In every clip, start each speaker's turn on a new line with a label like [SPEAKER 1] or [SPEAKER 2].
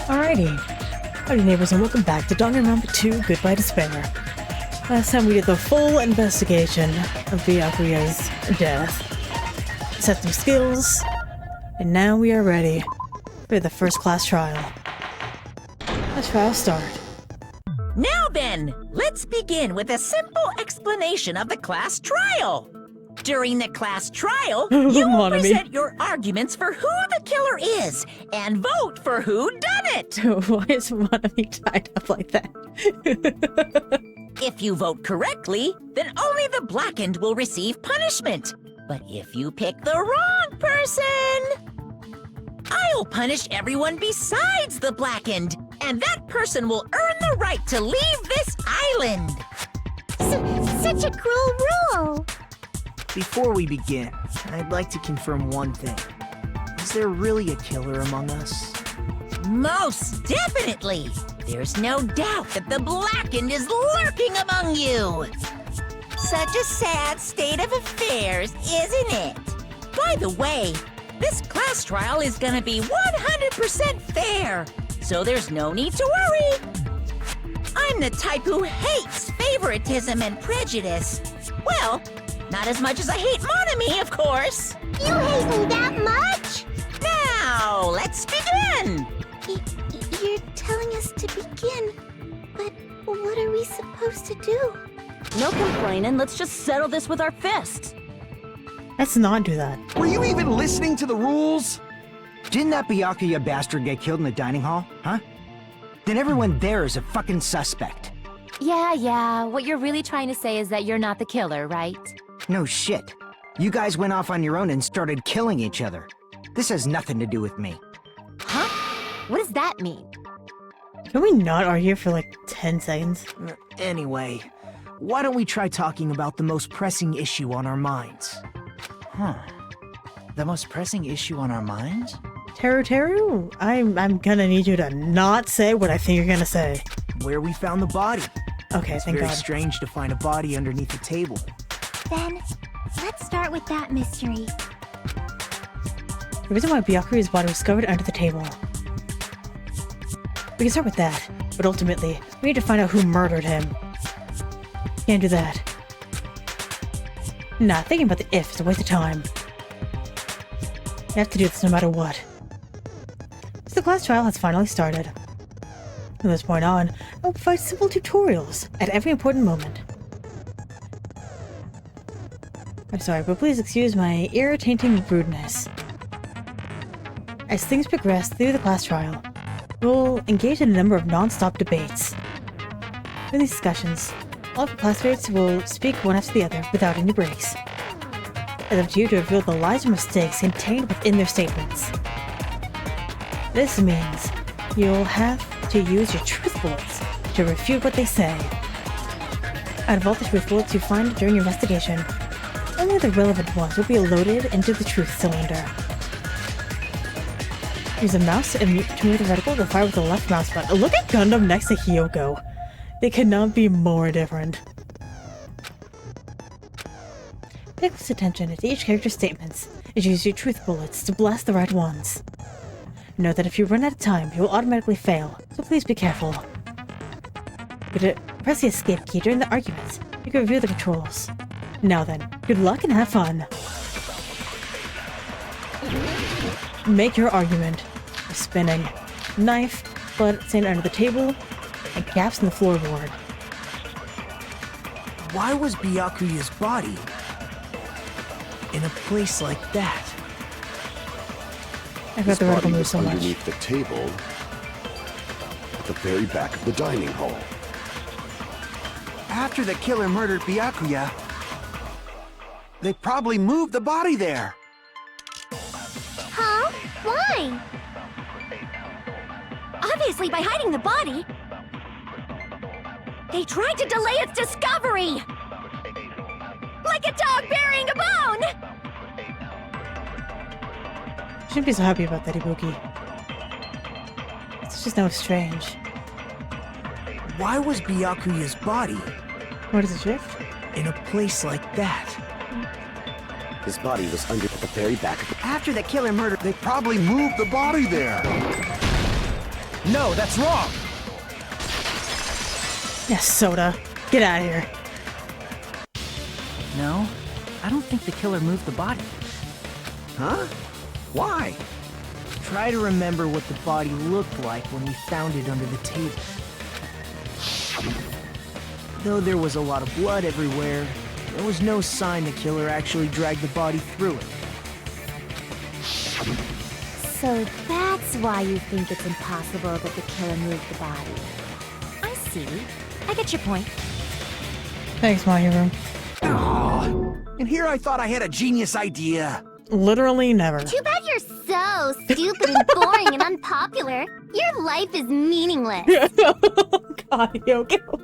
[SPEAKER 1] Alrighty. Howdy neighbors and welcome back to Danganronpa 2 Goodbye Despair. Last time we did the full investigation of Byakuya's death. Set some skills, and now we are ready for the first class trial. Let's trial start.
[SPEAKER 2] Now then, let's begin with a simple explanation of the class trial. During the class trial, you will present your arguments for who the killer is and vote for who done it.
[SPEAKER 1] Why is Monami tied up like that?
[SPEAKER 2] If you vote correctly, then only the blackened will receive punishment. But if you pick the wrong person, I'll punish everyone besides the blackened, and that person will earn the right to leave this island.
[SPEAKER 3] Such a cruel rule!
[SPEAKER 4] Before we begin, I'd like to confirm one thing. Is there really a killer among us?
[SPEAKER 2] Most definitely! There's no doubt that the blackened is lurking among you! Such a sad state of affairs, isn't it? By the way, this class trial is gonna be 100% fair, so there's no need to worry. I'm the type who hates favoritism and prejudice. Well, not as much as I hate Monami, of course.
[SPEAKER 3] You hate me that much?
[SPEAKER 2] Now, let's begin!
[SPEAKER 3] You're telling us to begin, but what are we supposed to do?
[SPEAKER 5] No complaining, let's just settle this with our fists.
[SPEAKER 1] Let's not do that.
[SPEAKER 6] Were you even listening to the rules?
[SPEAKER 4] Didn't that Byakuya bastard get killed in the dining hall, huh? Then everyone there is a fucking suspect.
[SPEAKER 5] Yeah, what you're really trying to say is that you're not the killer, right?
[SPEAKER 4] No shit. You guys went off on your own and started killing each other. This has nothing to do with me.
[SPEAKER 5] Huh? What does that mean?
[SPEAKER 1] Can we not argue for like 10 seconds?
[SPEAKER 4] Anyway, why don't we try talking about the most pressing issue on our minds?
[SPEAKER 6] Huh. The most pressing issue on our minds?
[SPEAKER 1] Teru, I'm gonna need you to not say what I think you're gonna say.
[SPEAKER 4] Where we found the body.
[SPEAKER 1] Okay,
[SPEAKER 4] It's
[SPEAKER 1] thank
[SPEAKER 4] very
[SPEAKER 1] God.
[SPEAKER 4] strange to find a body underneath a table.
[SPEAKER 3] Then, let's start with that mystery.
[SPEAKER 1] The reason why Byakuya's body was discovered under the table. We can start with that, but ultimately, we need to find out who murdered him. Can't do that. Nah, thinking about the if is a waste of time. You have to do this no matter what. So the class trial has finally started. From this point on, I'll provide simple tutorials at every important moment. I'm sorry, but please excuse my irritating rudeness. As things progress through the class trial, we'll engage in a number of non-stop debates. In these discussions, all of the classmates will speak one after the other without any breaks. It's up to you to reveal the lies or mistakes contained within their statements. This means you'll have to use your truth bullets to refute what they say. Out of all the truth bullets you find during your investigation, only the relevant ones will be loaded into the truth cylinder. Use a mouse to move the reticle to fire with the left mouse button. Look at Gundam next to Hyoko. They could not be more different. Pay close attention to each character's statements and use your truth bullets to blast the right ones. Note that if you run out of time, you will automatically fail, so please be careful. Press the escape key during the arguments. You can review the controls. Now then, good luck and have fun. Make your argument. Spinning. Knife, blood stained under the table, and gaps in the floorboard.
[SPEAKER 4] Why was Byakuya's body in a place like that?
[SPEAKER 1] I got
[SPEAKER 7] His
[SPEAKER 1] the reticle
[SPEAKER 7] body
[SPEAKER 1] move
[SPEAKER 7] was
[SPEAKER 1] so much.
[SPEAKER 7] underneath the table at the very back of the dining hall.
[SPEAKER 6] After the killer murdered Byakuya, they probably moved the body there.
[SPEAKER 3] Huh? Why? Obviously by hiding the body. They tried to delay its discovery! Like a dog burying a bone!
[SPEAKER 1] Shouldn't be so happy about that, Ibuki. It's just now strange.
[SPEAKER 4] Why was Byakuya's body
[SPEAKER 1] What is the shift?
[SPEAKER 4] in a place like that?
[SPEAKER 7] His body was under at the very back of the...
[SPEAKER 6] After the killer murdered, they probably moved the body there.
[SPEAKER 4] No, that's wrong!
[SPEAKER 1] Yes, Soda. Get out of here.
[SPEAKER 8] No, I don't think the killer moved the body.
[SPEAKER 4] Huh? Why? Try to remember what the body looked like when we found it under the table. Though there was a lot of blood everywhere, there was no sign the killer actually dragged the body through it.
[SPEAKER 5] So that's why you think it's impossible that the killer moved the body. I see. I get your point.
[SPEAKER 1] Thanks, my hero.
[SPEAKER 6] And here I thought I had a genius idea.
[SPEAKER 1] Literally never.
[SPEAKER 3] Too bad you're so stupid and boring and unpopular. Your life is meaningless.
[SPEAKER 1] God, Yoko.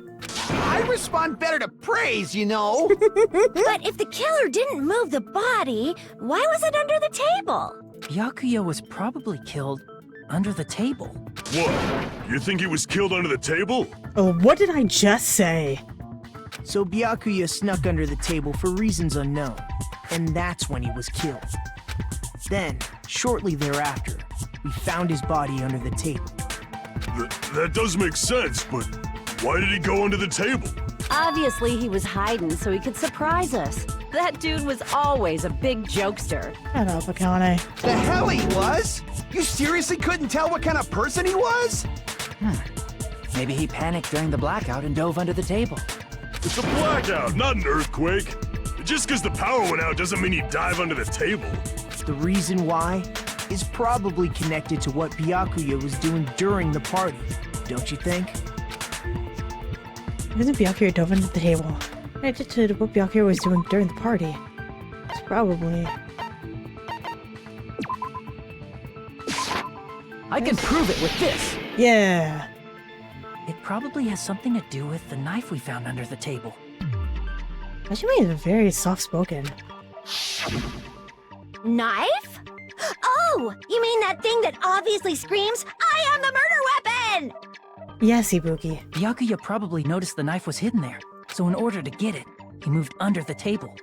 [SPEAKER 6] I respond better to praise, you know.
[SPEAKER 2] But if the killer didn't move the body, why was it under the table?
[SPEAKER 8] Byakuya was probably killed under the table.
[SPEAKER 9] What? You think he was killed under the table?
[SPEAKER 1] Oh, what did I just say?
[SPEAKER 4] So Byakuya snuck under the table for reasons unknown, and that's when he was killed. Then, shortly thereafter, we found his body under the table.
[SPEAKER 9] That does make sense, but why did he go under the table?
[SPEAKER 10] Obviously, he was hiding so he could surprise us. That dude was always a big jokester.
[SPEAKER 1] Shut up, Akane.
[SPEAKER 6] The hell he was? You seriously couldn't tell what kind of person he was?
[SPEAKER 8] Maybe he panicked during the blackout and dove under the table.
[SPEAKER 9] It's a blackout, not an earthquake. Just because the power went out doesn't mean you dive under the table.
[SPEAKER 4] The reason why is probably connected to what Byakuya was doing during the party, don't you think?
[SPEAKER 1] Isn't Byakuya dove under the table? Connected to what Byakuya was doing during the party. It's probably...
[SPEAKER 8] I can prove it with this!
[SPEAKER 1] Yeah.
[SPEAKER 8] It probably has something to do with the knife we found under the table.
[SPEAKER 1] Actually, is very soft-spoken.
[SPEAKER 3] Knife? Oh, you mean that thing that obviously screams, I am the murder weapon!
[SPEAKER 1] Yes, Ibuki.
[SPEAKER 8] Byakuya probably noticed the knife was hidden there, so in order to get it, he moved under the table.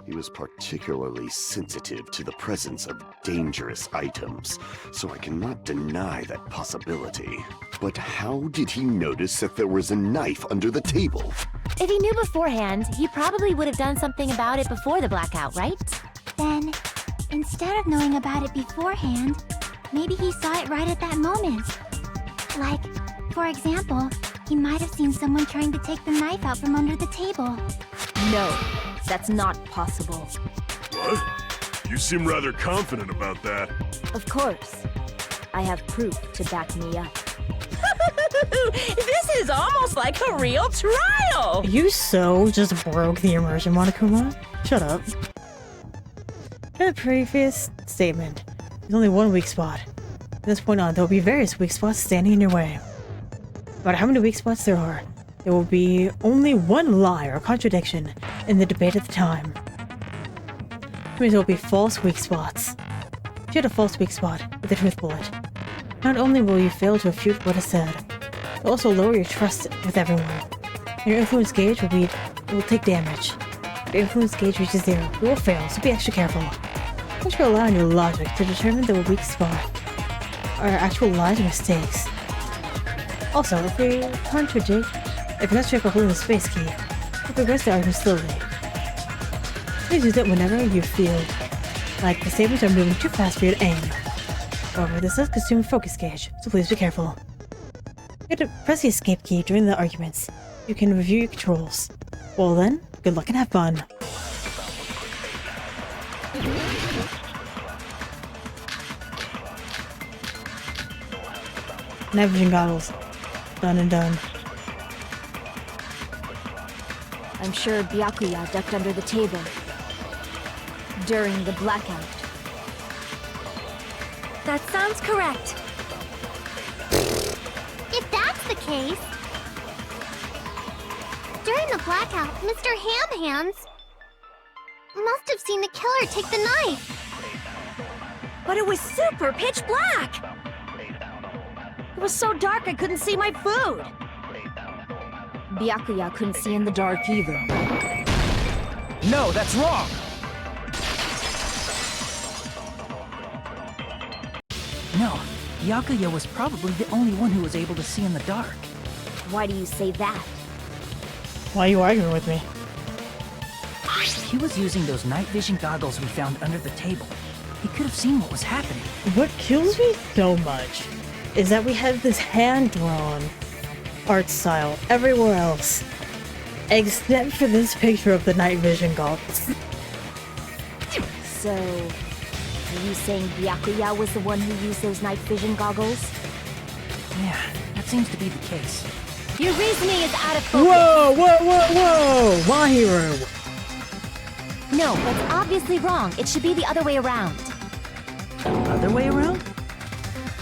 [SPEAKER 7] He was particularly sensitive to the presence of dangerous items, so I cannot deny that possibility. But how did he notice that there was a knife under the table?
[SPEAKER 5] If he knew beforehand, he probably would have done something about it before the blackout, right?
[SPEAKER 3] Then, instead of knowing about it beforehand, maybe he saw it right at that moment. Like, for example, he might have seen someone trying to take the knife out from under the table.
[SPEAKER 10] No, that's not possible.
[SPEAKER 9] What? You seem rather confident about that.
[SPEAKER 10] Of course. I have proof to back me up.
[SPEAKER 2] This is almost like a real trial!
[SPEAKER 1] You so just broke the immersion, Monokuma. Shut up. In the previous statement, there's only one weak spot. From this point on, there will be various weak spots standing in your way. No matter how many weak spots there are, there will be only one lie or contradiction in the debate at the time. That means there will be false weak spots. If you had a false weak spot with a truth bullet, not only will you fail to refute what is said, but also lower your trust with everyone. And your influence gauge will take damage. If your influence gauge reaches 0, you will fail, so be extra careful. Don't rely on your logic to determine the weak spot are actual lies or mistakes. Also, if you're not sure about holding the space key, you progress the argument slowly. Please use it whenever you feel like the statements are moving too fast for you to aim. However, this does consume your focus gauge, so please be careful. You have to press the escape key during the arguments. You can review your controls. Well then, good luck and have fun. Night vision goggles. Done and done.
[SPEAKER 10] I'm sure Byakuya ducked under the table during the blackout.
[SPEAKER 5] That sounds correct.
[SPEAKER 3] If that's the case... During the blackout, Mr. Ham-Hands must have seen the killer take the knife.
[SPEAKER 10] But it was super pitch black! It was so dark I couldn't see my food. Byakuya couldn't see in the dark either.
[SPEAKER 4] No, that's wrong!
[SPEAKER 8] No, Byakuya was probably the only one who was able to see in the dark.
[SPEAKER 5] Why do you say that?
[SPEAKER 1] Why are you arguing with me?
[SPEAKER 8] He was using those night vision goggles we found under the table. He could have seen what was happening.
[SPEAKER 1] What kills me so much is that we have this hand-drawn art style everywhere else, except for this picture of the night vision goggles.
[SPEAKER 5] So, are you saying Byakuya was the one who used those night vision goggles?
[SPEAKER 8] Yeah, that seems to be the case.
[SPEAKER 5] Your reasoning is out of focus.
[SPEAKER 1] Whoa, whoa, whoa, whoa! My hero!
[SPEAKER 5] No, that's obviously wrong. It should be the other way around.
[SPEAKER 8] Other way around?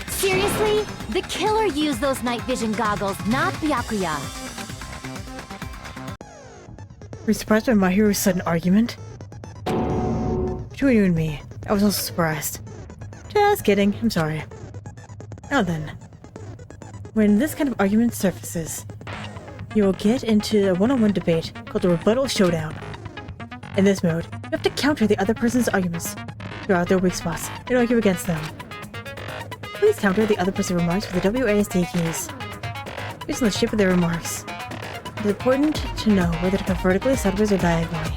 [SPEAKER 5] Seriously? The killer used those night vision goggles, not Byakuya.
[SPEAKER 1] Were you surprised by my hero's sudden argument? Between you and me, I was also surprised. Just kidding, I'm sorry. Now then, when this kind of argument surfaces, you will get into a one-on-one debate called a rebuttal showdown. In this mode, you have to counter the other person's arguments, throw out their weak spots, and argue against them. Please counter the other person's remarks with the WASD keys. Based on the shape of their remarks, it is important to know whether to go vertically, sideways, or diagonally.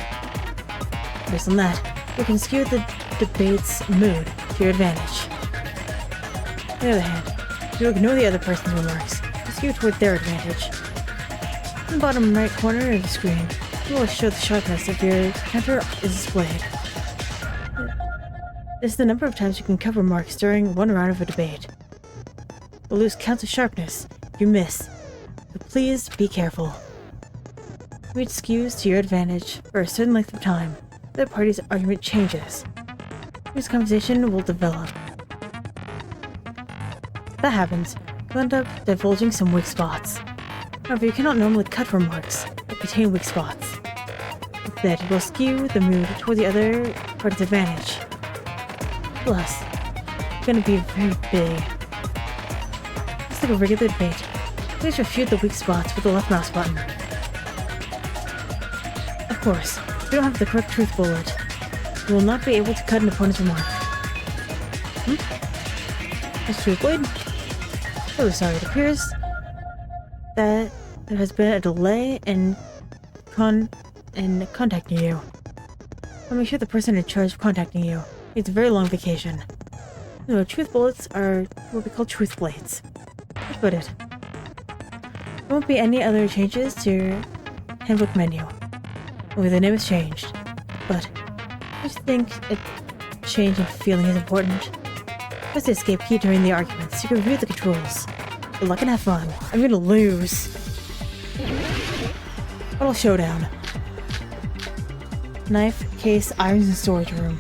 [SPEAKER 1] Based on that, you can skew the debate's mood to your advantage. On the other hand, if you ignore the other person's remarks, you skew toward their advantage. In the bottom right corner of the screen, you will show the sharpness of your counter is displayed. This is the number of times you can cover marks during one round of a debate. You'll lose counts of sharpness if you miss, so please be careful. Read skews to your advantage for a certain length of time. The other party's argument changes. This conversation will develop. If that happens, you'll end up divulging some weak spots. However, you cannot normally cut remarks that contain weak spots. Instead, you will skew the mood toward the other party's advantage. Plus, it's going to be very big. Just like a regular debate, please refute the weak spots with the left mouse button. Of course, if you don't have the correct truth bullet, you will not be able to cut an opponent's remark. This truth blade? Oh, sorry, it appears that there has been a delay in contacting you. I'll make sure the person in charge of contacting you needs a very long vacation. No, truth bullets are what we call truth blades. Let's put it. There won't be any other changes to your handbook menu. Only the name has changed. But I just think a change in feeling is important. Press the escape key during the arguments. You can review the controls. Good luck and have fun. I'm gonna lose. Little showdown. Knife, case, irons, and storage room.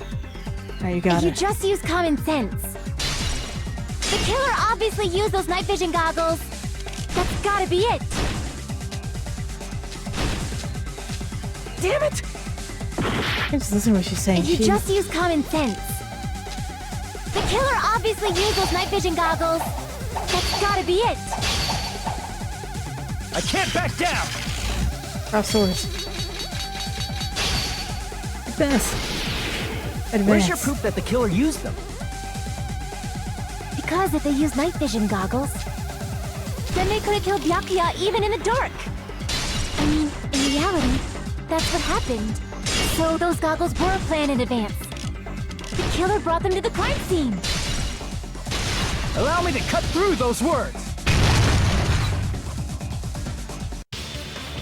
[SPEAKER 1] Alright, you got
[SPEAKER 5] You
[SPEAKER 1] it.
[SPEAKER 5] just use common sense. The killer obviously used those night vision goggles. That's gotta be it.
[SPEAKER 8] Damn it!
[SPEAKER 1] Just listen to what she's saying.
[SPEAKER 5] If you
[SPEAKER 1] She-
[SPEAKER 5] just use common sense. The killer obviously used those night vision goggles. That's gotta be it.
[SPEAKER 6] I can't back down!
[SPEAKER 1] Drop swords. Advance. Advance.
[SPEAKER 8] Where's your proof that the killer used them?
[SPEAKER 5] Because if they used night vision goggles, then they could have killed Byakuya even in the dark. I mean, in reality, that's what happened. So those goggles were planned in advance. The killer brought them to the crime scene.
[SPEAKER 6] Allow me to cut through those words!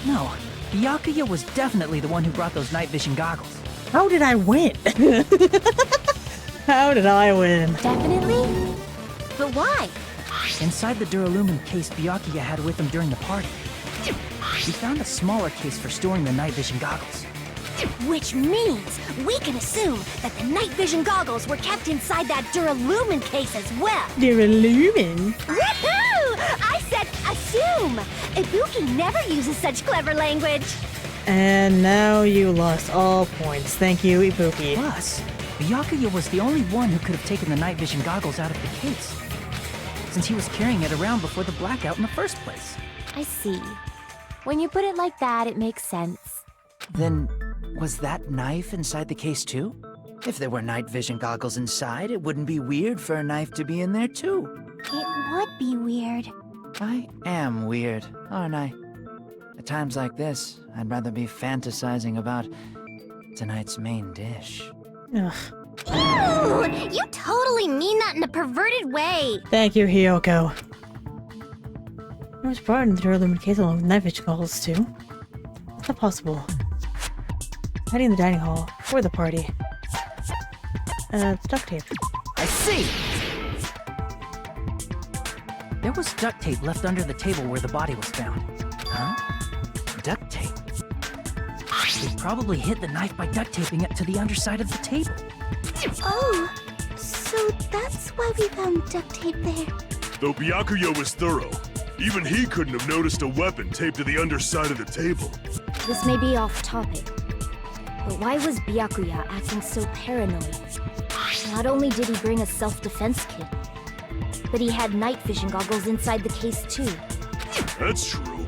[SPEAKER 8] No, Byakuya was definitely the one who brought those night vision goggles.
[SPEAKER 1] How did I win? How did I win?
[SPEAKER 5] Definitely? But why?
[SPEAKER 8] Inside the Duralumin case Byakuya had with him during the party, he found a smaller case for storing the night vision goggles.
[SPEAKER 5] Which means we can assume that the night vision goggles were kept inside that Duralumin case as well.
[SPEAKER 1] Duralumin?
[SPEAKER 5] Woohoo! I said assume! Ibuki never uses such clever language.
[SPEAKER 1] And now you lost all points. Thank you, Ibuki.
[SPEAKER 8] Plus, Byakuya was the only one who could have taken the night vision goggles out of the case, since he was carrying it around before the blackout in the first place.
[SPEAKER 5] I see. When you put it like that, it makes sense.
[SPEAKER 11] Then, was that knife inside the case too? If there were night vision goggles inside, it wouldn't be weird for a knife to be in there too.
[SPEAKER 3] It would be weird.
[SPEAKER 11] I am weird, aren't I? At times like this, I'd rather be fantasizing about tonight's main dish.
[SPEAKER 1] Ugh.
[SPEAKER 3] Ooh, you totally mean that in a perverted way.
[SPEAKER 1] Thank you, Hiyoko. I was brought into the illuminated case along with night vision goggles too. It's not possible. Hiding in the dining hall or the party. It's duct tape.
[SPEAKER 8] I see! There was duct tape left under the table where the body was found. Huh? Duct tape? They probably hid the knife by duct taping it to the underside of the table.
[SPEAKER 3] Oh, so that's why we found duct tape there.
[SPEAKER 9] Though Byakuya was thorough, even he couldn't have noticed a weapon taped to the underside of the table.
[SPEAKER 5] This may be off topic, but why was Byakuya acting so paranoid? Not only did he bring a self-defense kit, but he had night vision goggles inside the case too.
[SPEAKER 9] That's true.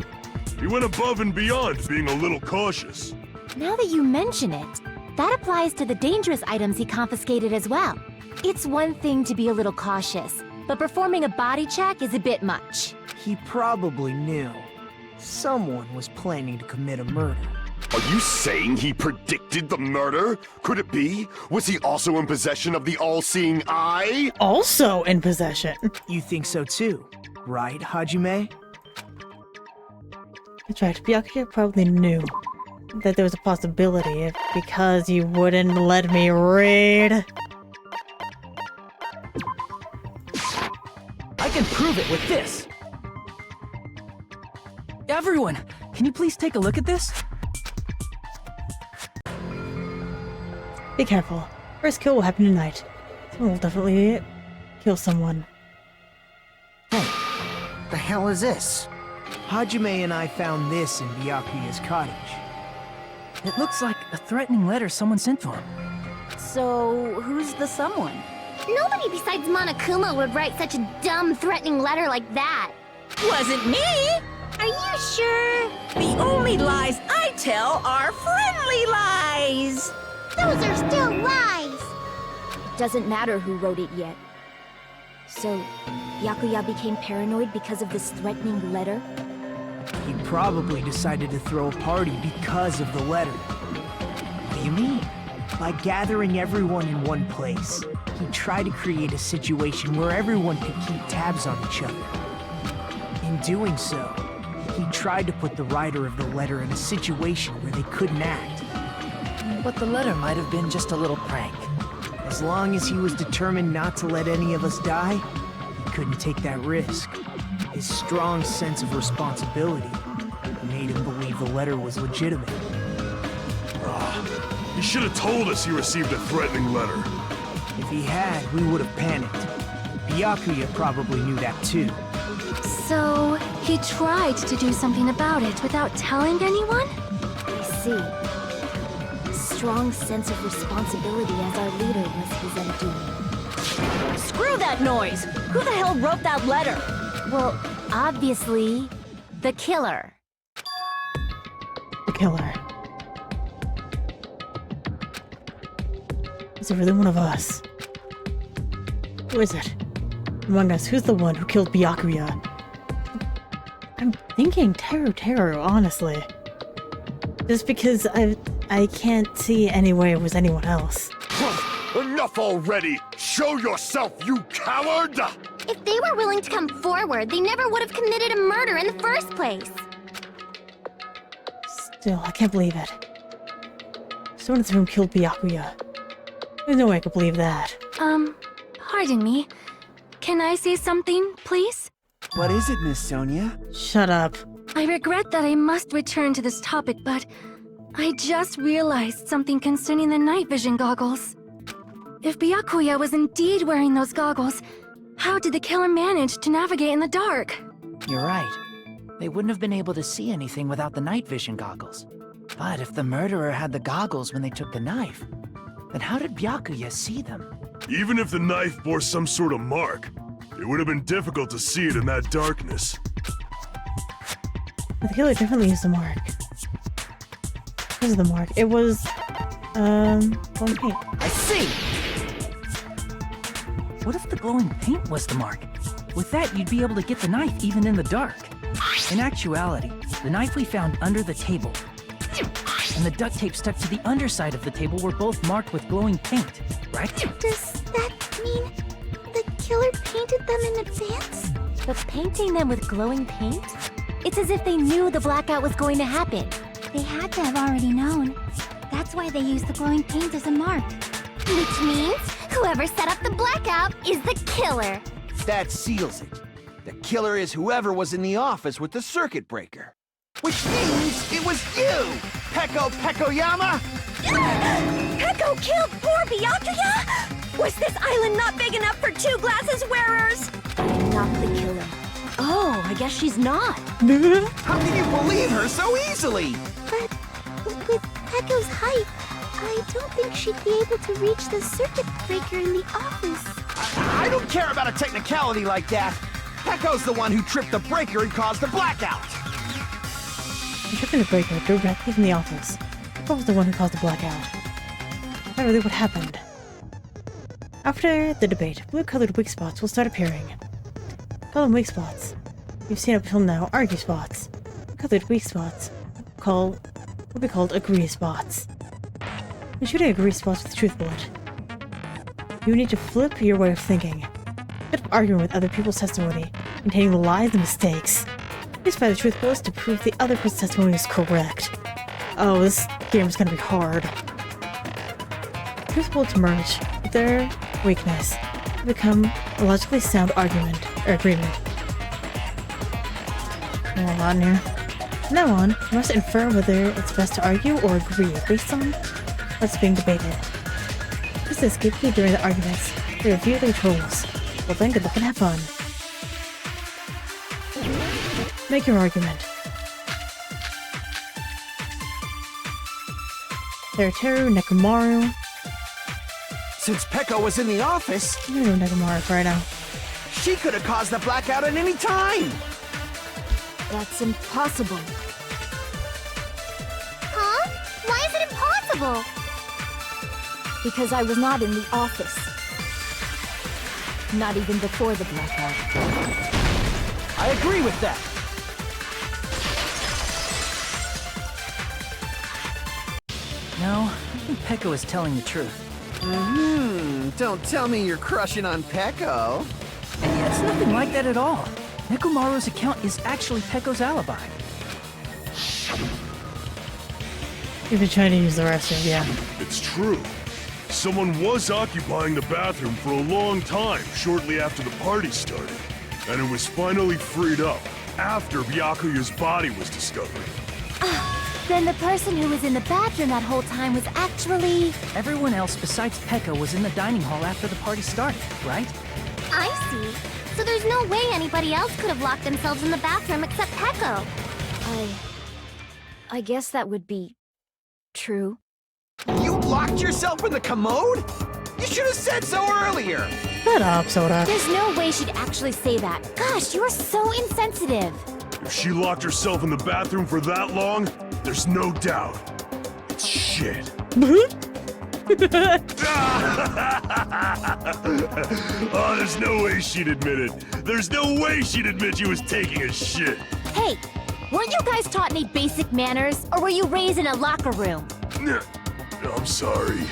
[SPEAKER 9] He went above and beyond being a little cautious.
[SPEAKER 5] Now that you mention it, that applies to the dangerous items he confiscated as well. It's one thing to be a little cautious, but performing a body check is a bit much.
[SPEAKER 4] He probably knew someone was planning to commit a murder.
[SPEAKER 7] Are you saying he predicted the murder? Could it be? Was he also in possession of the all-seeing eye?
[SPEAKER 1] Also in possession.
[SPEAKER 4] You think so too, right, Hajime?
[SPEAKER 1] That's right, Byakuya probably knew that there was a possibility because you wouldn't let me read.
[SPEAKER 8] I can prove it with this! Everyone, can you please take a look at this?
[SPEAKER 1] Be careful. First kill will happen tonight. Someone will definitely kill someone.
[SPEAKER 11] Hey, the hell is this?
[SPEAKER 4] Hajime and I found this in Byakuya's cottage.
[SPEAKER 8] It looks like a threatening letter someone sent to him.
[SPEAKER 10] So, who's the someone?
[SPEAKER 3] Nobody besides Monokuma would write such a dumb, threatening letter like that.
[SPEAKER 2] Wasn't me!
[SPEAKER 3] Are you sure?
[SPEAKER 2] The only lies I tell are friendly lies!
[SPEAKER 3] Those are still lies.
[SPEAKER 5] It doesn't matter who wrote it yet. So, Byakuya became paranoid because of this threatening letter?
[SPEAKER 4] He probably decided to throw a party because of the letter.
[SPEAKER 11] What do you mean?
[SPEAKER 4] By gathering everyone in one place, he tried to create a situation where everyone could keep tabs on each other. In doing so, he tried to put the writer of the letter in a situation where they couldn't act.
[SPEAKER 11] But the letter might have been just a little prank.
[SPEAKER 4] As long as he was determined not to let any of us die, he couldn't take that risk. His strong sense of responsibility made him believe the letter was legitimate.
[SPEAKER 9] He should have told us he received a threatening letter.
[SPEAKER 4] If he had, we would have panicked. Byakuya probably knew that too.
[SPEAKER 5] So, he tried to do something about it without telling anyone? I see. Strong sense of responsibility as our leader was his undoing.
[SPEAKER 10] Screw that noise! Who the hell wrote that letter?
[SPEAKER 5] Well, obviously, the killer.
[SPEAKER 1] The killer. Is it really one of us? Who is it? Among us, who's the one who killed Byakuya? I'm thinking Teru, honestly. Just because I can't see any way it was anyone else.
[SPEAKER 7] Enough already! Show yourself, you coward!
[SPEAKER 3] If they were willing to come forward, they never would have committed a murder in the first place.
[SPEAKER 1] Still, I can't believe it. Someone in this room killed Byakuya. There's no way I could believe that.
[SPEAKER 5] Pardon me. Can I say something, please?
[SPEAKER 6] What is it, Miss Sonia?
[SPEAKER 1] Shut up.
[SPEAKER 5] I regret that I must return to this topic, but I just realized something concerning the night vision goggles. If Byakuya was indeed wearing those goggles, how did the killer manage to navigate in the dark?
[SPEAKER 11] You're right. They wouldn't have been able to see anything without the night vision goggles. But if the murderer had the goggles when they took the knife, then how did Byakuya see them?
[SPEAKER 9] Even if the knife bore some sort of mark, it would have been difficult to see it in that darkness.
[SPEAKER 1] The killer definitely used the mark. This is the mark. It was, glowing paint.
[SPEAKER 8] I see! What if the glowing paint was the mark? With that, you'd be able to get the knife even in the dark. In actuality, the knife we found under the table and the duct tape stuck to the underside of the table were both marked with glowing paint, right?
[SPEAKER 3] Does that mean the killer painted them in advance?
[SPEAKER 5] But painting them with glowing paint? It's as if they knew the blackout was going to happen.
[SPEAKER 3] They had to have already known. That's why they used the glowing paint as a mark. Which means whoever set up the blackout is the killer.
[SPEAKER 6] That seals it. The killer is whoever was in the office with the circuit breaker. Which means it was you, Peko Pekoyama!
[SPEAKER 5] Peko killed poor Byakuya? Was this island not big enough for 2 glasses wearers? I'm not the killer. Oh, I guess she's not.
[SPEAKER 6] How can you believe her so easily?
[SPEAKER 3] But with Peko's height, I don't think she'd be able to reach the circuit breaker in the office.
[SPEAKER 6] I don't care about a technicality like that. Peko's the one who tripped the breaker and caused the blackout.
[SPEAKER 1] The tripping the breaker directly from the office. What was the one who caused the blackout? Is that really what happened? After the debate, blue-colored weak spots will start appearing. Call them weak spots. You've seen up until now argue spots. Colored weak spots will be called agree spots. When shooting agree spots with truth bullet, you need to flip your way of thinking. Instead of arguing with other people's testimony, containing the lies and mistakes, use by the truth bullets to prove the other person's testimony is correct. Oh, this game is gonna be hard. Truth bullets merge with their weakness to become a logically sound argument or agreement. A lot in here. From now on, you must infer whether it's best to argue or agree based on what's being debated. This is key during the arguments. They review the controls. Well then, good luck and have fun. Make your argument. Teru Nekomaru.
[SPEAKER 6] Since Peko was in the office,
[SPEAKER 1] I'm gonna go Nekomaru right now.
[SPEAKER 6] she could have caused the blackout at any time.
[SPEAKER 5] That's impossible.
[SPEAKER 3] Huh? Why is it impossible?
[SPEAKER 5] Because I was not in the office. Not even before the blackout.
[SPEAKER 6] I agree with that.
[SPEAKER 8] No, I think Peko is telling the truth.
[SPEAKER 6] Don't tell me you're crushing on Peko.
[SPEAKER 8] It's nothing like that at all. Nekomaru's account is actually Peko's alibi.
[SPEAKER 1] You've been trying to use the restroom, yeah.
[SPEAKER 9] It's true. Someone was occupying the bathroom for a long time shortly after the party started. And it was finally freed up after Byakuya's body was discovered.
[SPEAKER 5] Then the person who was in the bathroom that whole time was actually...
[SPEAKER 8] Everyone else besides Peko was in the dining hall after the party started, right?
[SPEAKER 3] I see. So there's no way anybody else could have locked themselves in the bathroom except Peko.
[SPEAKER 5] I guess that would be... true.
[SPEAKER 6] You locked yourself in the commode? You should have said so earlier.
[SPEAKER 1] Shut up, Soda.
[SPEAKER 5] There's no way she'd actually say that. Gosh, you are so insensitive.
[SPEAKER 9] If she locked herself in the bathroom for that long, there's no doubt. It's shit. Oh, there's no way she'd admit it. There's no way she'd admit she was taking a shit.
[SPEAKER 5] Hey, weren't you guys taught any basic manners, or were you raised in a locker room?
[SPEAKER 9] I'm sorry.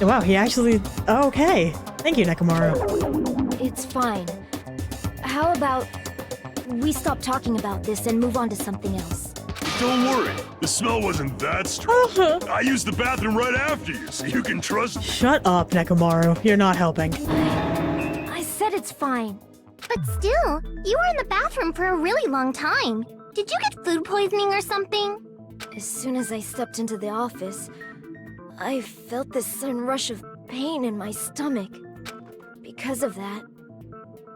[SPEAKER 1] Wow, he actually... Oh, okay. Thank you, Nekomaru.
[SPEAKER 5] It's fine. How about we stop talking about this and move on to something else?
[SPEAKER 9] Don't worry. The smell wasn't that strong. I used the bathroom right after you, so you can trust me.
[SPEAKER 1] Shut up, Nekomaru. You're not helping.
[SPEAKER 5] I said it's fine.
[SPEAKER 3] But still, you were in the bathroom for a really long time. Did you get food poisoning or something?
[SPEAKER 5] As soon as I stepped into the office, I felt this sudden rush of pain in my stomach. Because of that,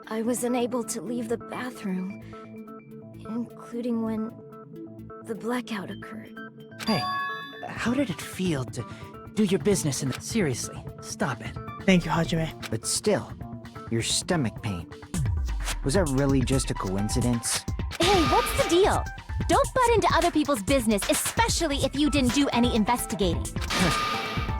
[SPEAKER 5] I was unable to leave the bathroom, including when the blackout occurred.
[SPEAKER 8] Hey, how did it feel to do your business in the... Seriously, stop it.
[SPEAKER 1] Thank you, Hajime.
[SPEAKER 11] But still, your stomach pain. Was that really just a coincidence?
[SPEAKER 5] Hey, what's the deal? Don't butt into other people's business, especially if you didn't do any investigating.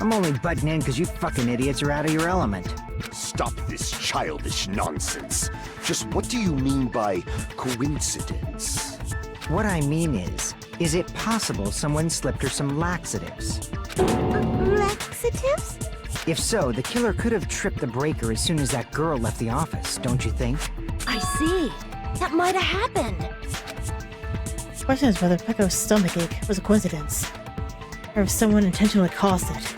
[SPEAKER 11] I'm only butting in because you fucking idiots are out of your element.
[SPEAKER 7] Stop this childish nonsense. Just what do you mean by coincidence?
[SPEAKER 4] What I mean is it possible someone slipped her some laxatives?
[SPEAKER 3] Laxatives?
[SPEAKER 4] If so, the killer could have tripped the breaker as soon as that girl left the office, don't you think?
[SPEAKER 5] I see. That might have happened.
[SPEAKER 1] The question is whether Pecco's stomachache was a coincidence, or if someone intentionally caused it.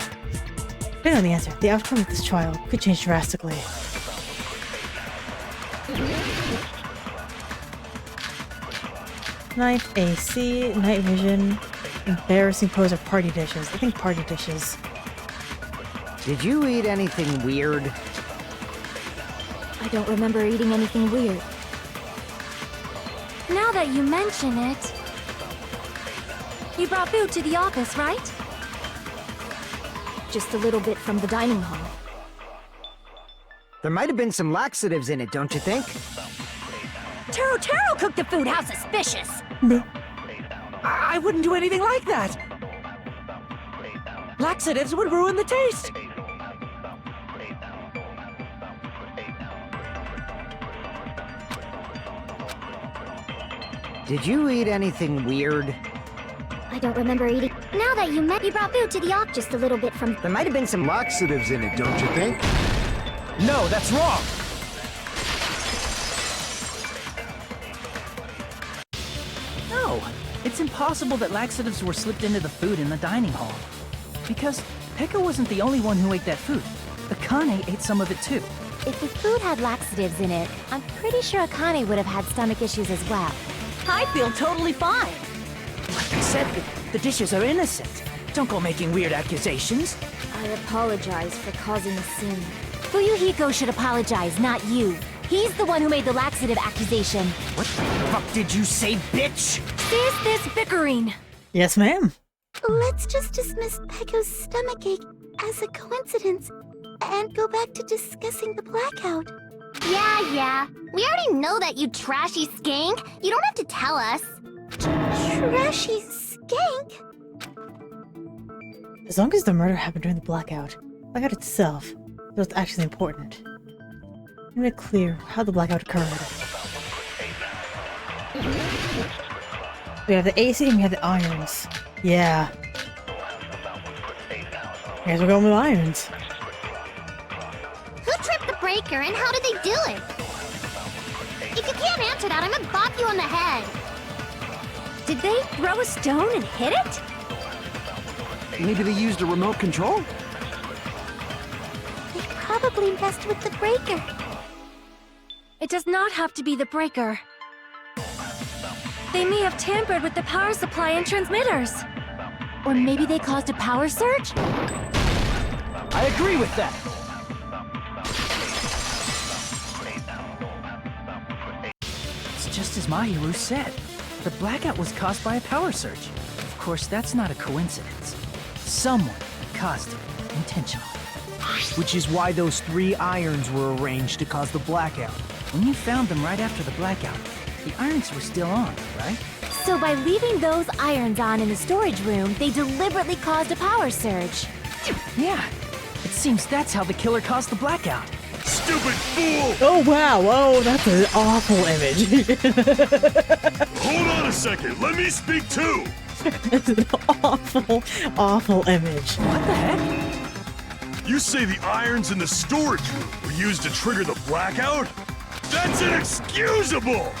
[SPEAKER 1] Depending on the answer, the outcome of this trial could change drastically. Knife, AC, night vision, embarrassing pose of party dishes. I think party dishes.
[SPEAKER 4] Did you eat anything weird?
[SPEAKER 5] I don't remember eating anything weird. Now that you mention it... You brought food to the office, right? Just a little bit from the dining hall.
[SPEAKER 4] There might have been some laxatives in it, don't you think?
[SPEAKER 10] Taro cooked the food. How suspicious!
[SPEAKER 8] I wouldn't do anything like that! Laxatives would ruin the taste!
[SPEAKER 4] Did you eat anything weird?
[SPEAKER 3] I don't remember eating. Now that you brought food to the office, just a little bit from...
[SPEAKER 4] There might have been some laxatives in it, don't you think?
[SPEAKER 8] No, that's wrong! No, it's impossible that laxatives were slipped into the food in the dining hall. Because Pecco wasn't the only one who ate that food. Akane ate some of it too.
[SPEAKER 5] If the food had laxatives in it, I'm pretty sure Akane would have had stomach issues as well.
[SPEAKER 10] I feel totally fine.
[SPEAKER 8] Like I said, the dishes are innocent. Don't go making weird accusations.
[SPEAKER 5] I apologize for causing a scene. Fuyuhiko should apologize, not you. He's the one who made the laxative accusation.
[SPEAKER 8] What the fuck did you say, bitch?
[SPEAKER 5] Is this bickering?
[SPEAKER 1] Yes, ma'am.
[SPEAKER 3] Let's just dismiss Pecco's stomachache as a coincidence and go back to discussing the blackout.
[SPEAKER 5] Yeah. We already know that, you trashy skank. You don't have to tell us.
[SPEAKER 3] Trashy skank?
[SPEAKER 1] As long as the murder happened during the blackout itself is what's actually important. Let me make clear how the blackout occurred. We have the AC and we have the irons. Yeah. I guess we're going with irons.
[SPEAKER 3] Who tripped the breaker and how did they do it? If you can't answer that, I'm gonna bop you on the head.
[SPEAKER 5] Did they throw a stone and hit it?
[SPEAKER 6] Maybe they used a remote control?
[SPEAKER 3] They probably messed with the breaker.
[SPEAKER 5] It does not have to be the breaker. They may have tampered with the power supply and transmitters. Or maybe they caused a power surge?
[SPEAKER 8] I agree with that. It's just as Mahiru said. The blackout was caused by a power surge. Of course, that's not a coincidence. Someone caused it intentionally.
[SPEAKER 4] Which is why those 3 irons were arranged to cause the blackout.
[SPEAKER 8] When you found them right after the blackout, the irons were still on, right?
[SPEAKER 5] So by leaving those irons on in the storage room, they deliberately caused a power surge.
[SPEAKER 8] Yeah. It seems that's how the killer caused the blackout.
[SPEAKER 9] Stupid fool!
[SPEAKER 1] Oh wow, whoa, that's an awful image.
[SPEAKER 9] Hold on a second, let me speak too!
[SPEAKER 1] That's an awful image.
[SPEAKER 8] What the heck?
[SPEAKER 9] You say the irons in the storage room were used to trigger the blackout? That's inexcusable!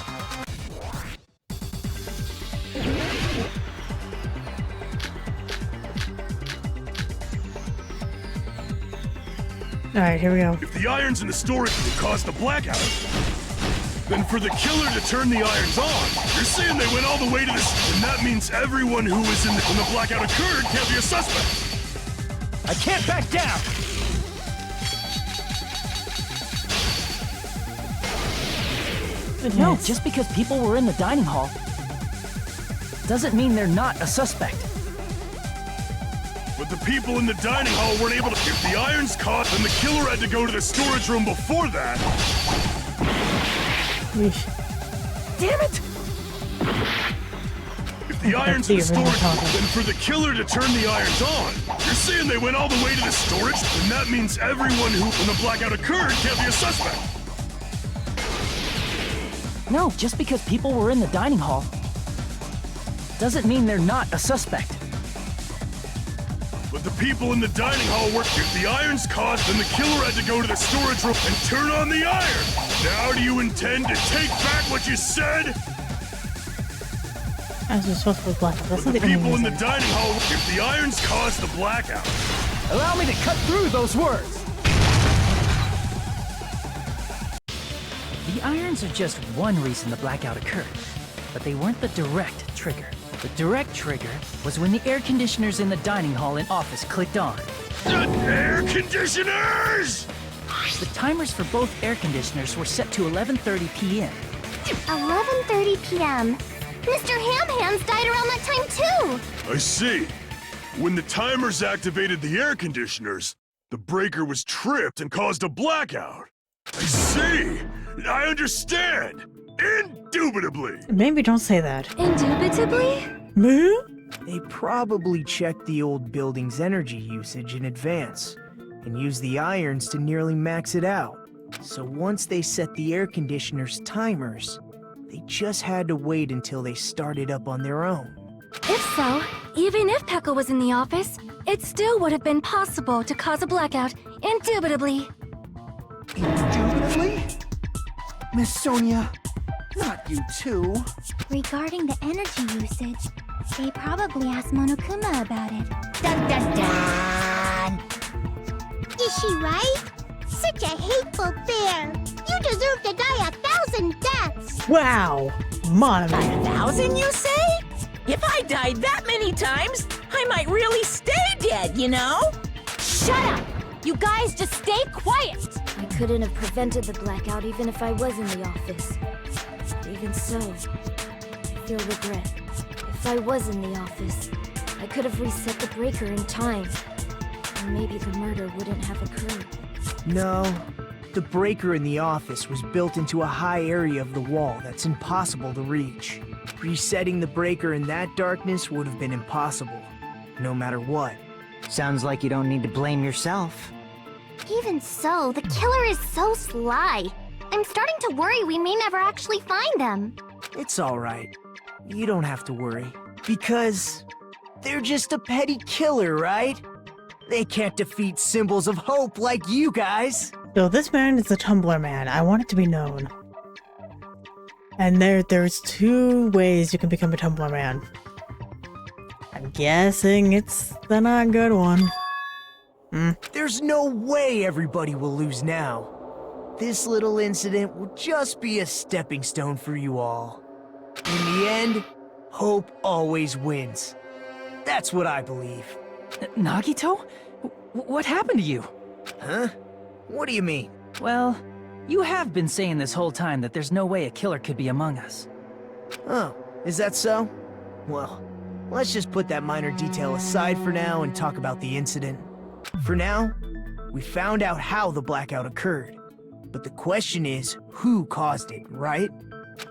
[SPEAKER 1] Alright, here we go.
[SPEAKER 9] If the irons in the storage room caused the blackout, then for the killer to turn the irons on, you're saying they went all the way to this, and that means everyone who was when the blackout occurred can't be a suspect.
[SPEAKER 8] I can't back down! No, just because people were in the dining hall doesn't mean they're not a suspect.
[SPEAKER 9] But the people in the dining hall weren't able to... If the irons caught, then the killer had to go to the storage room before that.
[SPEAKER 1] Yeesh.
[SPEAKER 8] Damn it!
[SPEAKER 9] If the irons in the storage room, then for the killer to turn the irons on, you're saying they went all the way to the storage, and that means everyone who, when the blackout occurred, can't be a suspect.
[SPEAKER 8] No, just because people were in the dining hall doesn't mean they're not a suspect.
[SPEAKER 9] But the people in the dining hall were... If the iron's caught, then the killer had to go to the storage room and turn on the iron! Now do you intend to take back what you said?
[SPEAKER 1] As we're supposed to be blackout. That's
[SPEAKER 9] But
[SPEAKER 1] not
[SPEAKER 9] the
[SPEAKER 1] the only
[SPEAKER 9] people in the
[SPEAKER 1] reason.
[SPEAKER 9] dining hall... If the irons caused the blackout...
[SPEAKER 8] Allow me to cut through those words! The irons are just one reason the blackout occurred, but they weren't the direct trigger. The direct trigger was when the air conditioners in the dining hall and office clicked on.
[SPEAKER 9] The air conditioners!
[SPEAKER 8] The timers for both air conditioners were set to 11:30 p.m.
[SPEAKER 3] 11:30 p.m. Mr. Ham-Hands died around that time too!
[SPEAKER 9] I see. When the timers activated the air conditioners, the breaker was tripped and caused a blackout. I see! I understand! Indubitably!
[SPEAKER 1] Maybe don't say that.
[SPEAKER 5] Indubitably?
[SPEAKER 4] They probably checked the old building's energy usage in advance and used the irons to nearly max it out. So once they set the air conditioner's timers, they just had to wait until they started up on their own.
[SPEAKER 5] If so, even if Pekka was in the office, it still would have been possible to cause a blackout, indubitably.
[SPEAKER 4] Indubitably? Miss Sonia, not you too.
[SPEAKER 3] Regarding the energy usage, they probably asked Monokuma about it.
[SPEAKER 2] Dun dun dun!
[SPEAKER 3] Is she right? Such a hateful bear! You deserve to die 1,000 deaths!
[SPEAKER 1] Wow. Monoman.
[SPEAKER 2] 1,000, you say? If I died that many times, I might really stay dead, you know?
[SPEAKER 5] Shut up! You guys just stay quiet! I couldn't have prevented the blackout even if I was in the office. Even so, I feel regret. If I was in the office, I could have reset the breaker in time. And maybe the murder wouldn't have occurred.
[SPEAKER 4] No, the breaker in the office was built into a high area of the wall that's impossible to reach. Resetting the breaker in that darkness would have been impossible, no matter what.
[SPEAKER 11] Sounds like you don't need to blame yourself.
[SPEAKER 3] Even so, the killer is so sly. I'm starting to worry we may never actually find them.
[SPEAKER 4] It's alright. You don't have to worry. Because they're just a petty killer, right? They can't defeat symbols of hope like you guys.
[SPEAKER 1] So this man is the Tumblr man. I want it to be known. And there's two ways you can become a Tumblr man. I'm guessing it's the not good one.
[SPEAKER 4] There's no way everybody will lose now. This little incident will just be a stepping stone for you all. In the end, hope always wins. That's what I believe.
[SPEAKER 8] Nagito? What happened to you?
[SPEAKER 4] Huh? What do you mean?
[SPEAKER 8] Well, you have been saying this whole time that there's no way a killer could be among us.
[SPEAKER 4] Oh, is that so? Well, let's just put that minor detail aside for now and talk about the incident. For now, we found out how the blackout occurred. But the question is, who caused it, right?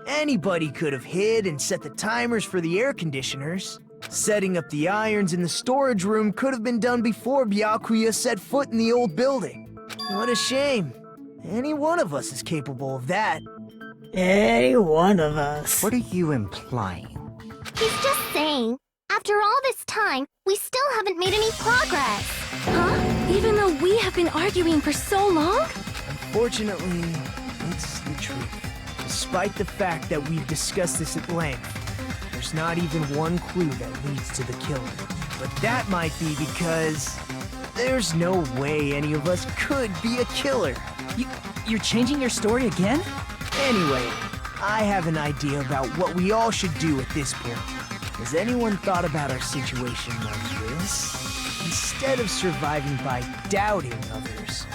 [SPEAKER 4] Anybody could have hid and set the timers for the air conditioners. Setting up the irons in the storage room could have been done before Byakuya set foot in the old building. What a shame. Any one of us is capable of that.
[SPEAKER 1] Any one of us.
[SPEAKER 11] What are you implying?
[SPEAKER 3] He's just saying, after all this time, we still haven't made any progress.
[SPEAKER 5] Huh? Even though we have been arguing for so long?
[SPEAKER 4] Unfortunately, it's the truth. Despite the fact that we've discussed this at length, there's not even one clue that leads to the killer. But that might be because there's no way any of us could be a killer.
[SPEAKER 8] You're changing your story again?
[SPEAKER 4] Anyway, I have an idea about what we all should do at this point. Has anyone thought about our situation like this? Instead of surviving by doubting others,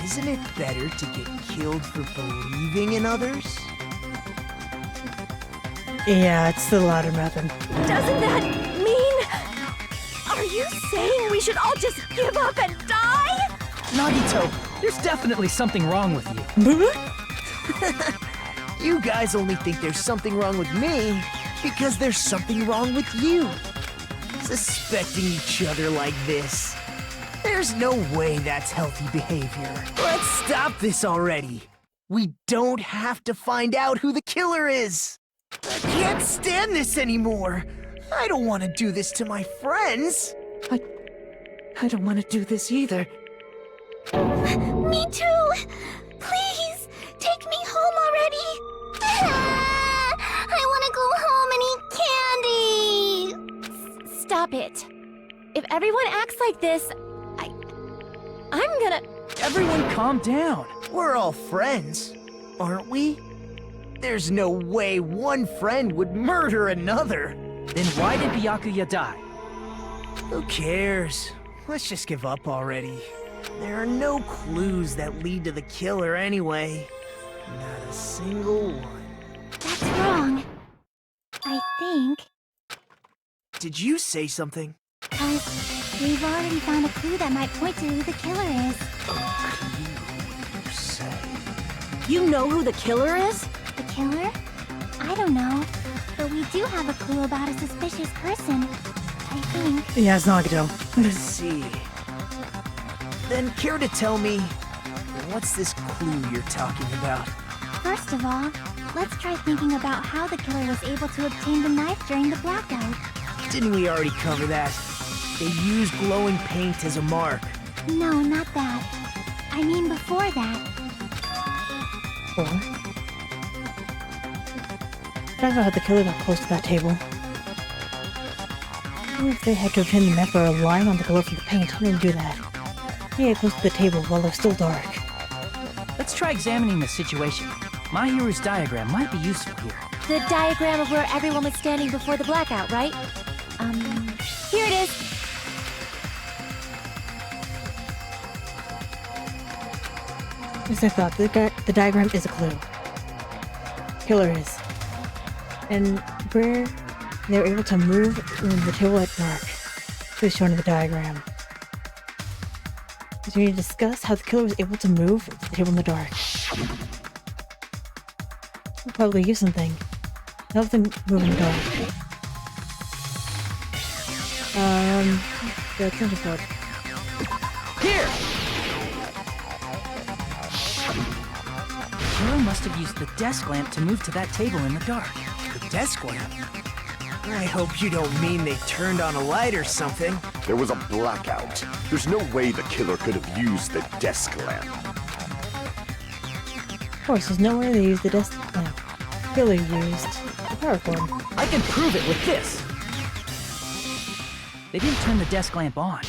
[SPEAKER 4] isn't it better to get killed for believing in others?
[SPEAKER 1] Yeah, it's the latter method.
[SPEAKER 5] Doesn't that mean... Are you saying we should all just give up and die?
[SPEAKER 8] Nagito, there's definitely something wrong with you.
[SPEAKER 4] You guys only think there's something wrong with me because there's something wrong with you. Suspecting each other like this. There's no way that's healthy behavior. Let's stop this already. We don't have to find out who the killer is! I can't stand this anymore! I don't want to do this to my friends!
[SPEAKER 11] I don't want to do this either.
[SPEAKER 3] Me too! Please, take me home already! I want to go home and eat candy!
[SPEAKER 5] Stop it. If everyone acts like this, I'm gonna...
[SPEAKER 11] Everyone calm down.
[SPEAKER 4] We're all friends, aren't we? There's no way one friend would murder another.
[SPEAKER 11] Then why did Byakuya die?
[SPEAKER 4] Who cares? Let's just give up already. There are no clues that lead to the killer anyway. Not a single one.
[SPEAKER 3] That's wrong. I think.
[SPEAKER 4] Did you say something?
[SPEAKER 3] Because we've already found a clue that might point to who the killer is.
[SPEAKER 4] You say?
[SPEAKER 10] You know who the killer is?
[SPEAKER 3] The killer? I don't know. But we do have a clue about a suspicious person. I think.
[SPEAKER 1] Yeah, it's Nagito.
[SPEAKER 4] Let's see. Then care to tell me, what's this clue you're talking about?
[SPEAKER 3] First of all, let's try thinking about how the killer was able to obtain the knife during the blackout.
[SPEAKER 4] Didn't we already cover that? They used glowing paint as a mark.
[SPEAKER 3] No, not that. I mean before that.
[SPEAKER 1] Or I know how the killer got close to that table. What if they had to obtain the knife by relying on the glow from the paint? How did they do that? They get close to the table while it was still dark.
[SPEAKER 8] Let's try examining the situation. My hero's diagram might be useful here.
[SPEAKER 5] The diagram of where everyone was standing before the blackout, right? Here it is.
[SPEAKER 1] As I thought, the diagram is a clue. Killer is. And where they were able to move the table at dark is shown in the diagram. So we need to discuss how the killer was able to move the table in the dark. We'll probably use something to help them move in the dark. The extension cord.
[SPEAKER 8] Here! The killer must have used the desk lamp to move to that table in the dark.
[SPEAKER 4] The desk lamp? I hope you don't mean they turned on a light or something.
[SPEAKER 7] There was a blackout. There's no way the killer could have used the desk lamp.
[SPEAKER 1] Of course, there's no way they used the desk lamp. Killer used the power cord.
[SPEAKER 8] I can prove it with this! They didn't turn the desk lamp on.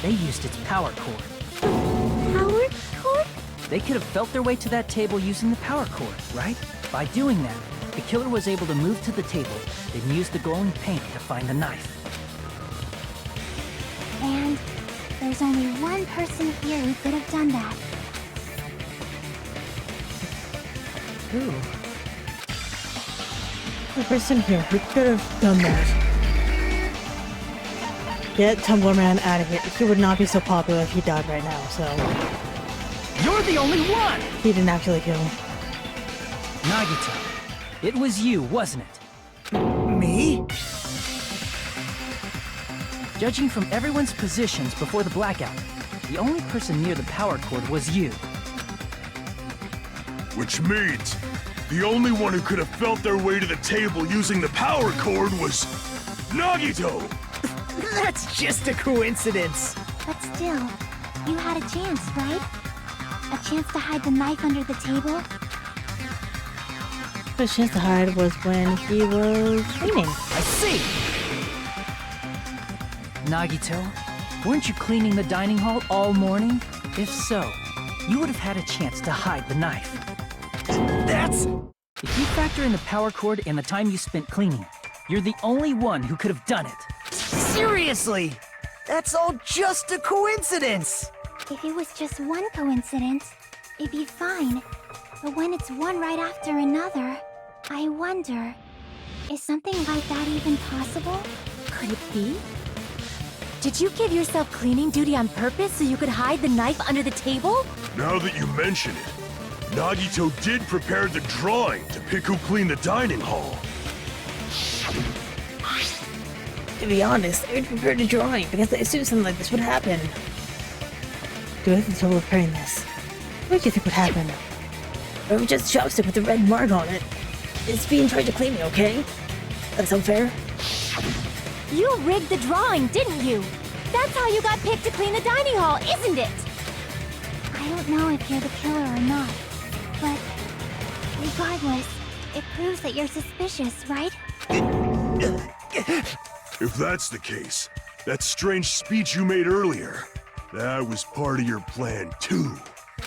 [SPEAKER 8] They used its power cord.
[SPEAKER 3] Power cord?
[SPEAKER 8] They could have felt their way to that table using the power cord, right? By doing that, the killer was able to move to the table, then use the glowing paint to find the knife.
[SPEAKER 3] And there's only one person here who could have done that.
[SPEAKER 1] Who? The person here who could have done that. Get Tumbler Man out of here. He would not be so popular if he died right now, so...
[SPEAKER 8] You're the only one!
[SPEAKER 1] He didn't actually kill him.
[SPEAKER 8] Nagito, it was you, wasn't it?
[SPEAKER 4] Me?
[SPEAKER 8] Judging from everyone's positions before the blackout, the only person near the power cord was you.
[SPEAKER 9] Which means the only one who could have felt their way to the table using the power cord was Nagito!
[SPEAKER 4] That's just a coincidence.
[SPEAKER 3] But still, you had a chance, right? A chance to hide the knife under the table?
[SPEAKER 1] The chance to hide was when he was cleaning.
[SPEAKER 8] I see! Nagito, weren't you cleaning the dining hall all morning? If so, you would have had a chance to hide the knife.
[SPEAKER 4] That's...
[SPEAKER 8] If you factor in the power cord and the time you spent cleaning, you're the only one who could have done it.
[SPEAKER 4] Seriously! That's all just a coincidence!
[SPEAKER 3] If it was just one coincidence, it'd be fine. But when it's one right after another, I wonder, is something like that even possible?
[SPEAKER 5] Could it be? Did you give yourself cleaning duty on purpose so you could hide the knife under the table?
[SPEAKER 9] Now that you mention it, Nagito did prepare the drawing to pick who cleaned the dining hall.
[SPEAKER 1] To be honest, I prepared a drawing because I assumed something like this would happen. Do I think so preparing this? What do you think would happen? Or just chopstick with the red mark on it. It's being tried to claim me, okay? That's unfair.
[SPEAKER 5] You rigged the drawing, didn't you? That's how you got picked to clean the dining hall, isn't it?
[SPEAKER 3] I don't know if you're the killer or not, but regardless, it proves that you're suspicious, right?
[SPEAKER 9] If that's the case, that strange speech you made earlier, that was part of your plan too.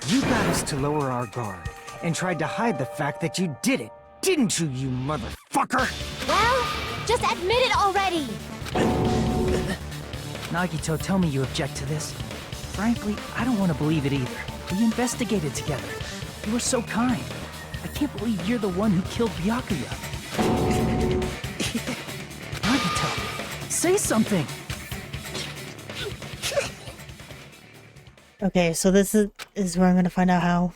[SPEAKER 4] You got us to lower our guard and tried to hide the fact that you did it, didn't you, you motherfucker?
[SPEAKER 5] Well, just admit it already!
[SPEAKER 8] Nagito, tell me you object to this. Frankly, I don't want to believe it either. We investigated together. You were so kind. I can't believe you're the one who killed Byakuya. Nagito, say something!
[SPEAKER 1] Okay, so this is where I'm gonna find out how.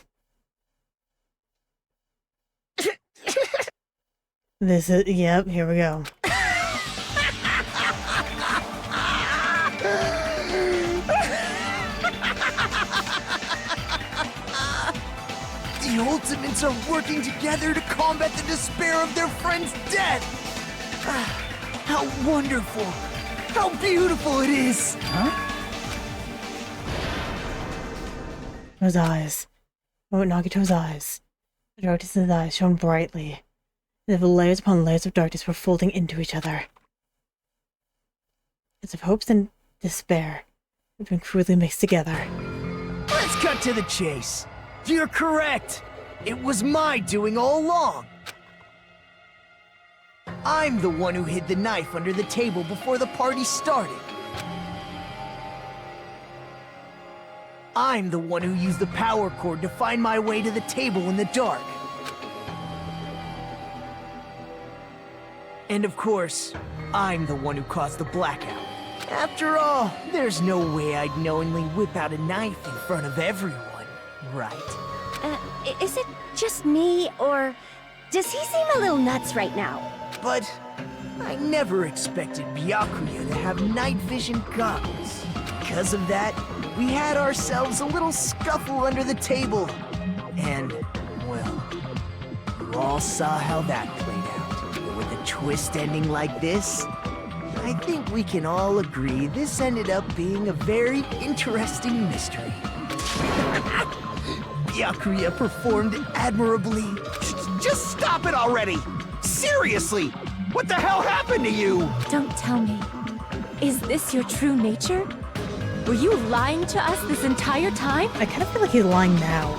[SPEAKER 1] This is, yep, here we go.
[SPEAKER 4] The Ultimates are working together to combat the despair of their friend's death! How wonderful! How beautiful it is!
[SPEAKER 8] Huh?
[SPEAKER 1] His eyes. Oh, Nagito's eyes. The darkness in his eyes shone brightly, as if layers upon layers of darkness were folding into each other. As if hopes and despair had been cruelly mixed together.
[SPEAKER 4] Let's cut to the chase. You're correct. It was my doing all along. I'm the one who hid the knife under the table before the party started. I'm the one who used the power cord to find my way to the table in the dark. And of course, I'm the one who caused the blackout. After all, there's no way I'd knowingly whip out a knife in front of everyone, right?
[SPEAKER 5] Is it just me, or does he seem a little nuts right now?
[SPEAKER 4] But I never expected Byakuya to have night vision goggles. Because of that, we had ourselves a little scuffle under the table. And, well, you all saw how that played out. But with a twist ending like this, I think we can all agree this ended up being a very interesting mystery. Byakuya performed admirably.
[SPEAKER 6] Just stop it already! Seriously! What the hell happened to you?
[SPEAKER 5] Don't tell me. Is this your true nature? Were you lying to us this entire time?
[SPEAKER 1] I kind of feel like he's lying now.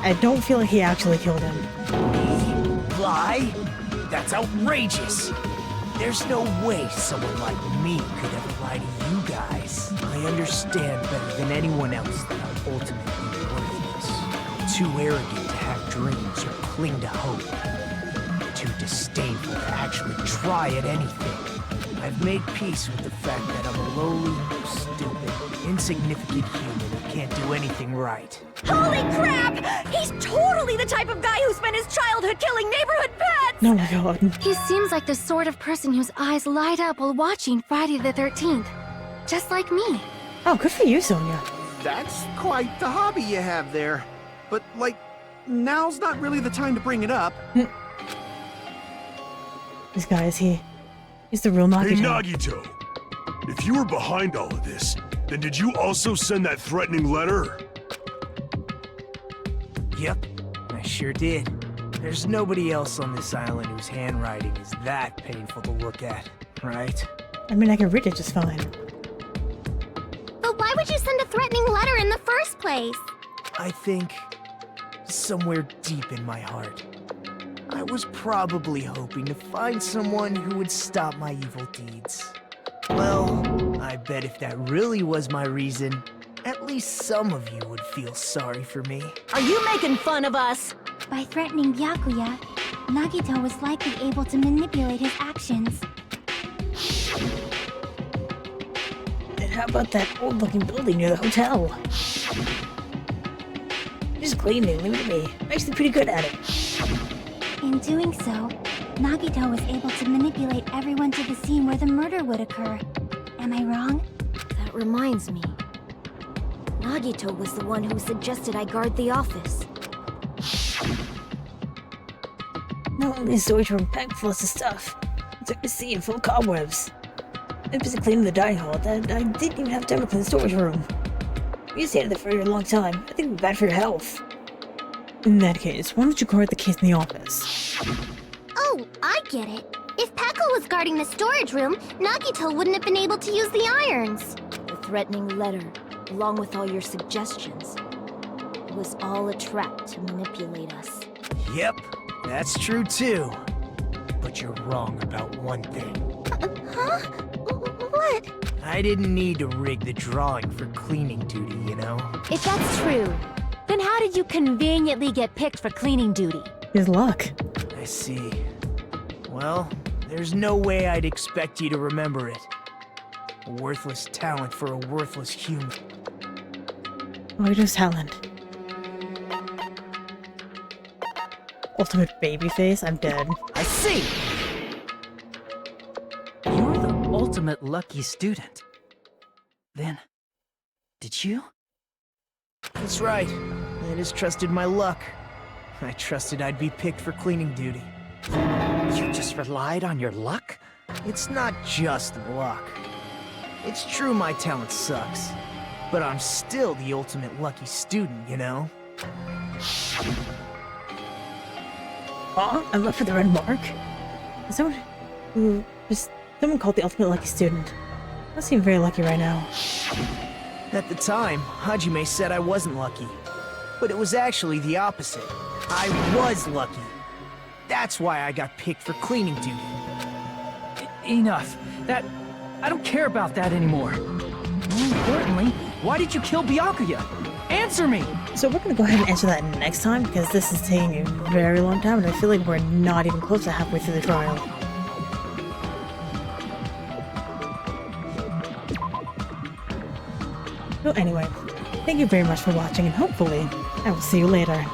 [SPEAKER 1] I don't feel like he actually killed him.
[SPEAKER 4] Lie? That's outrageous! There's no way someone like me could ever lie to you guys. I understand better than anyone else that I'm ultimately worthless. Too arrogant to have dreams or cling to hope. Too disdainful to actually try at anything. I've made peace with the fact that I'm a lowly, stupid, insignificant human who can't do anything right.
[SPEAKER 5] Holy crap! He's totally the type of guy who spent his childhood killing neighborhood pets!
[SPEAKER 1] Oh my god.
[SPEAKER 3] He seems like the sort of person whose eyes light up while watching Friday the 13th. Just like me.
[SPEAKER 1] Oh, good for you, Sonia.
[SPEAKER 6] That's quite the hobby you have there. But, like, now's not really the time to bring it up.
[SPEAKER 1] This guy, he's the real Nagito.
[SPEAKER 9] Hey, Nagito! If you were behind all of this, then did you also send that threatening letter?
[SPEAKER 4] Yep, I sure did. There's nobody else on this island whose handwriting is that painful to look at, right?
[SPEAKER 1] I mean, I can read it just fine.
[SPEAKER 3] But why would you send a threatening letter in the first place?
[SPEAKER 4] I think, somewhere deep in my heart, I was probably hoping to find someone who would stop my evil deeds. Well, I bet if that really was my reason, at least some of you would feel sorry for me.
[SPEAKER 10] Are you making fun of us?
[SPEAKER 3] By threatening Byakuya, Nagito was likely able to manipulate his actions.
[SPEAKER 1] And how about that old-looking building near the hotel? Just cleaning, leave it to me. I'm actually pretty good at it.
[SPEAKER 3] In doing so, Nagito was able to manipulate everyone to the scene where the murder would occur. Am I wrong?
[SPEAKER 5] That reminds me. Nagito was the one who suggested I guard the office.
[SPEAKER 1] Not only is the storage room packed full of stuff, it's hard to see and full of cobwebs. I was busy cleaning the dining hall that I didn't even have time to clean the storage room. You stayed there for a long time. I think it'd be bad for your health. In that case, why don't you guard the case in the office?
[SPEAKER 3] Oh, I get it. If Pekka was guarding the storage room, Nagito wouldn't have been able to use the irons.
[SPEAKER 5] The threatening letter, along with all your suggestions. It was all a trap to manipulate us.
[SPEAKER 4] Yep, that's true too. But you're wrong about one thing.
[SPEAKER 3] Huh? What?
[SPEAKER 4] I didn't need to rig the drawing for cleaning duty, you know?
[SPEAKER 5] If that's true, then how did you conveniently get picked for cleaning duty?
[SPEAKER 1] His luck.
[SPEAKER 4] I see. Well, there's no way I'd expect you to remember it. A worthless talent for a worthless human.
[SPEAKER 1] Rito's talent. Ultimate babyface? I'm dead.
[SPEAKER 4] I see!
[SPEAKER 8] You're the ultimate lucky student. Then, did you?
[SPEAKER 4] That's right. I just trusted my luck. I trusted I'd be picked for cleaning duty.
[SPEAKER 11] You just relied on your luck?
[SPEAKER 4] It's not just luck. It's true my talent sucks, but I'm still the ultimate lucky student, you know?
[SPEAKER 1] Huh? I'm left for the red mark? Someone called the ultimate lucky student. I seem very lucky right now.
[SPEAKER 4] At the time, Hajime said I wasn't lucky. But it was actually the opposite. I was lucky. That's why I got picked for cleaning duty.
[SPEAKER 8] Enough. I don't care about that anymore. More importantly, why did you kill Byakuya? Answer me!
[SPEAKER 1] So we're gonna go ahead and answer that next time, because this is taking a very long time, and I feel like we're not even close to halfway through the trial. So anyway, thank you very much for watching, and hopefully, I will see you later.